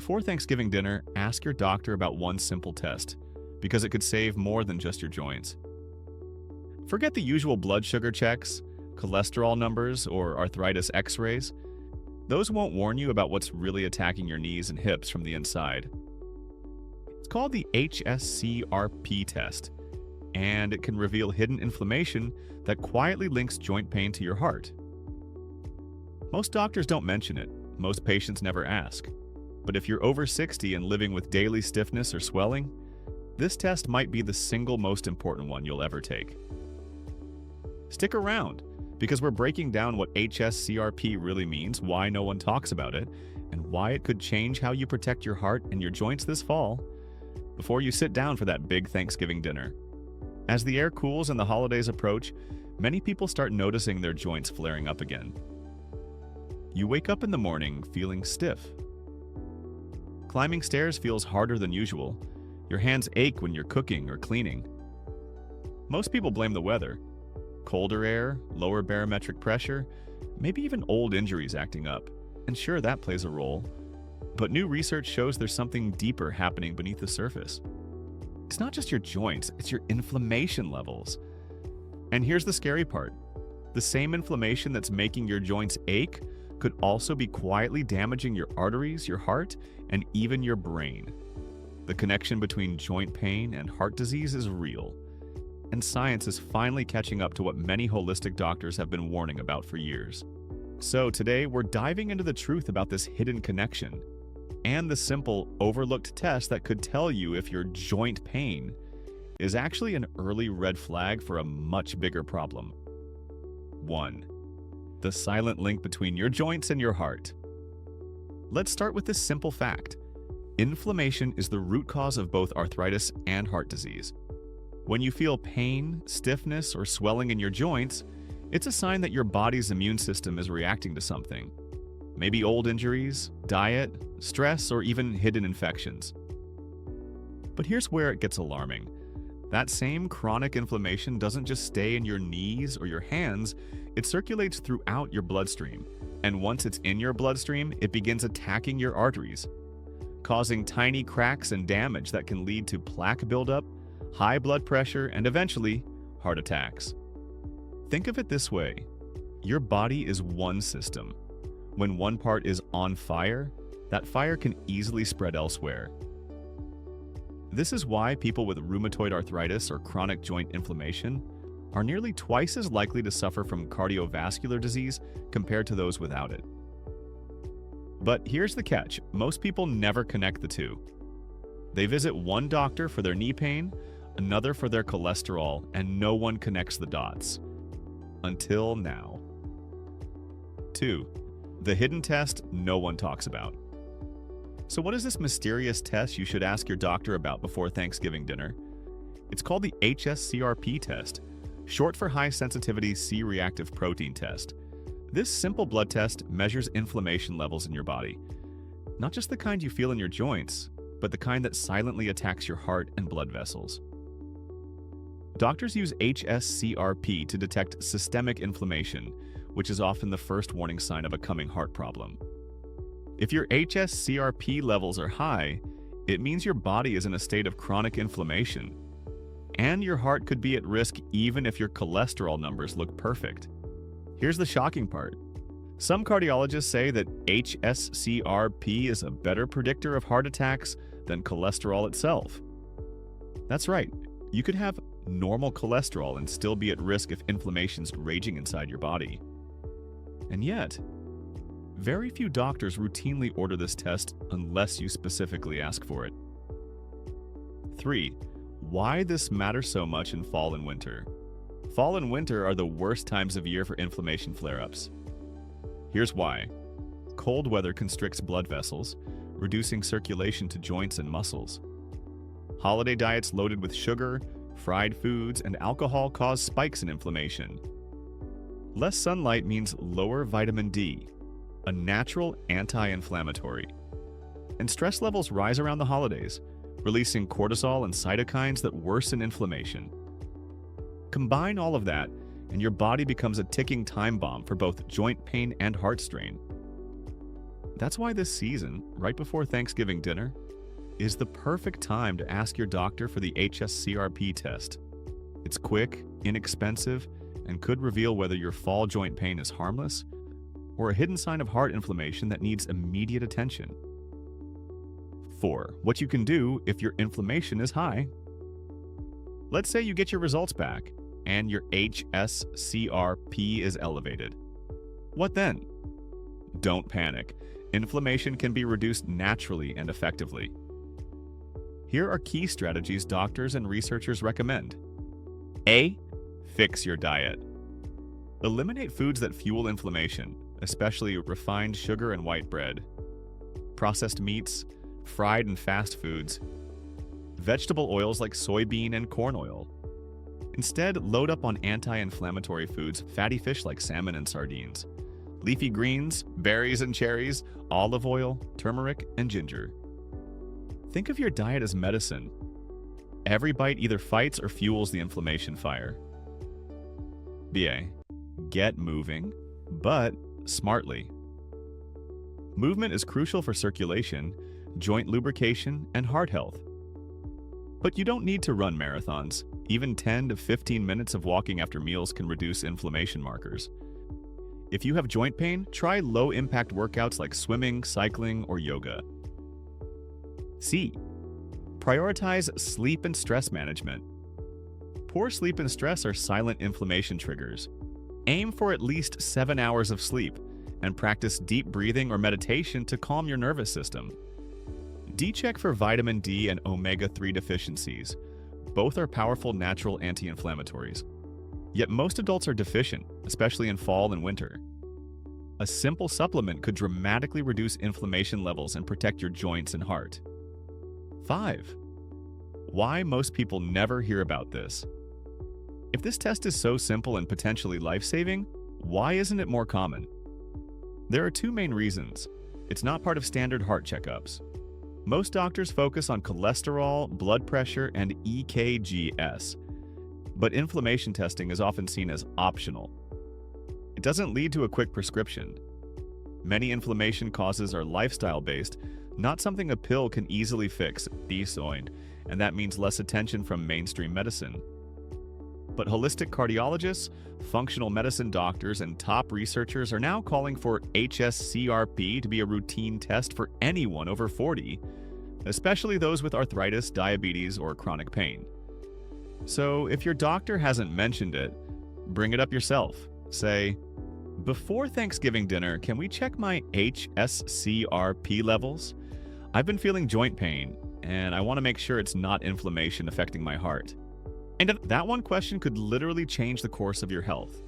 Before Thanksgiving dinner, ask your doctor about one simple test, because it could save more than just your joints. Forget the usual blood sugar checks, cholesterol numbers, or arthritis x-rays. Those won't warn you about what's really attacking your knees and hips from the inside. It's called the HSCRP test, and it can reveal hidden inflammation that quietly links joint pain to your heart. Most doctors don't mention it, most patients never ask. But if you're over 60 and living with daily stiffness or swelling, this test might be the single most important one you'll ever take. Stick around, because we're breaking down what HSCRP really means, why no one talks about it, and why it could change how you protect your heart and your joints this fall, before you sit down for that big Thanksgiving dinner. As the air cools and the holidays approach, many people start noticing their joints flaring up again. You wake up in the morning feeling stiff. Climbing stairs feels harder than usual. Your hands ache when you're cooking or cleaning. Most people blame the weather. Colder air, lower barometric pressure, maybe even old injuries acting up. And sure, that plays a role. But new research shows there's something deeper happening beneath the surface. It's not just your joints, it's your inflammation levels. And here's the scary part. The same inflammation that's making your joints ache could also be quietly damaging your arteries, your heart, and even your brain. The connection between joint pain and heart disease is real, and science is finally catching up to what many holistic doctors have been warning about for years. So today, we're diving into the truth about this hidden connection and the simple, overlooked test that could tell you if your joint pain is actually an early red flag for a much bigger problem. 1. The silent link between your joints and your heart. Let's start with this simple fact. Inflammation is the root cause of both arthritis and heart disease. When you feel pain, stiffness, or swelling in your joints, it's a sign that your body's immune system is reacting to something. Maybe old injuries, diet, stress, or even hidden infections. But here's where it gets alarming. That same chronic inflammation doesn't just stay in your knees or your hands, it circulates throughout your bloodstream. And once it's in your bloodstream, it begins attacking your arteries, causing tiny cracks and damage that can lead to plaque buildup, high blood pressure, and eventually, heart attacks. Think of it this way. Your body is one system. When one part is on fire, that fire can easily spread elsewhere. This is why people with rheumatoid arthritis or chronic joint inflammation are nearly twice as likely to suffer from cardiovascular disease compared to those without it. But here's the catch. Most people never connect the two. They visit one doctor for their knee pain, another for their cholesterol, and no one connects the dots. Until now. 2. The hidden test no one talks about. So what is this mysterious test you should ask your doctor about before Thanksgiving dinner? It's called the HSCRP test, short for High Sensitivity C-reactive protein test. This simple blood test measures inflammation levels in your body. Not just the kind you feel in your joints, but the kind that silently attacks your heart and blood vessels. Doctors use HSCRP to detect systemic inflammation, which is often the first warning sign of a coming heart problem. If your HSCRP levels are high, it means your body is in a state of chronic inflammation. And your heart could be at risk even if your cholesterol numbers look perfect. Here's the shocking part. Some cardiologists say that HSCRP is a better predictor of heart attacks than cholesterol itself. That's right, you could have normal cholesterol and still be at risk if inflammation's raging inside your body. And yet, very few doctors routinely order this test unless you specifically ask for it. 3. Why this matters so much in fall and winter. Fall and winter are the worst times of year for inflammation flare-ups. Here's why. Cold weather constricts blood vessels, reducing circulation to joints and muscles. Holiday diets loaded with sugar, fried foods, and alcohol cause spikes in inflammation. Less sunlight means lower vitamin D, a natural anti-inflammatory. And stress levels rise around the holidays, releasing cortisol and cytokines that worsen inflammation. Combine all of that, and your body becomes a ticking time bomb for both joint pain and heart strain. That's why this season, right before Thanksgiving dinner, is the perfect time to ask your doctor for the HSCRP test. It's quick, inexpensive, and could reveal whether your fall joint pain is harmless or a hidden sign of heart inflammation that needs immediate attention. 4. What you can do if your inflammation is high. Let's say you get your results back and your HSCRP is elevated. What then? Don't panic. Inflammation can be reduced naturally and effectively. Here are key strategies doctors and researchers recommend. A. Fix your diet. Eliminate foods that fuel inflammation, especially refined sugar and white bread, processed meats, fried and fast foods, vegetable oils like soybean and corn oil. Instead, load up on anti-inflammatory foods, fatty fish like salmon and sardines, leafy greens, berries and cherries, olive oil, turmeric, and ginger. Think of your diet as medicine. Every bite either fights or fuels the inflammation fire. B. Get moving, but smartly. Movement is crucial for circulation, joint lubrication, and heart health. But you don't need to run marathons. Even 10 to 15 minutes of walking after meals can reduce inflammation markers. If you have joint pain, try low-impact workouts like swimming, cycling, or yoga. C. Prioritize sleep and stress management. Poor sleep and stress are silent inflammation triggers. Aim for at least 7 hours of sleep and practice deep breathing or meditation to calm your nervous system. D-check for vitamin D and omega-3 deficiencies. Both are powerful natural anti-inflammatories. Yet most adults are deficient, especially in fall and winter. A simple supplement could dramatically reduce inflammation levels and protect your joints and heart. 5. Why most people never hear about this. If this test is so simple and potentially life-saving, why isn't it more common? There are two main reasons. It's not part of standard heart checkups. Most doctors focus on cholesterol, blood pressure, and EKGs, but inflammation testing is often seen as optional. It doesn't lead to a quick prescription. Many inflammation causes are lifestyle-based, not something a pill can easily fix, and that means less attention from mainstream medicine. But holistic cardiologists, functional medicine doctors, and top researchers are now calling for HSCRP to be a routine test for anyone over 40, especially those with arthritis, diabetes, or chronic pain. So if your doctor hasn't mentioned it, bring it up yourself. Say, before Thanksgiving dinner, can we check my HSCRP levels? I've been feeling joint pain, and I want to make sure it's not inflammation affecting my heart. And that one question could literally change the course of your health.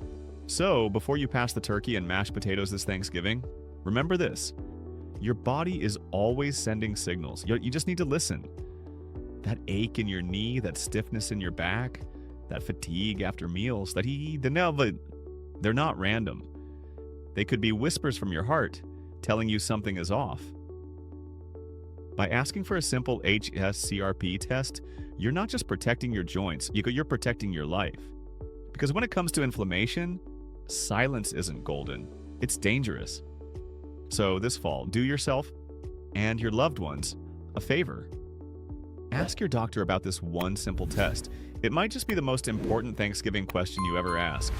So, before you pass the turkey and mashed potatoes this Thanksgiving, remember this. Your body is always sending signals. You just need to listen. That ache in your knee, that stiffness in your back, that fatigue after meals, they're not random. They could be whispers from your heart telling you something is off. By asking for a simple HSCRP test, you're not just protecting your joints, you're protecting your life. Because when it comes to inflammation, silence isn't golden. It's dangerous. So this fall, do yourself and your loved ones a favor. Ask your doctor about this one simple test. It might just be the most important Thanksgiving question you ever ask.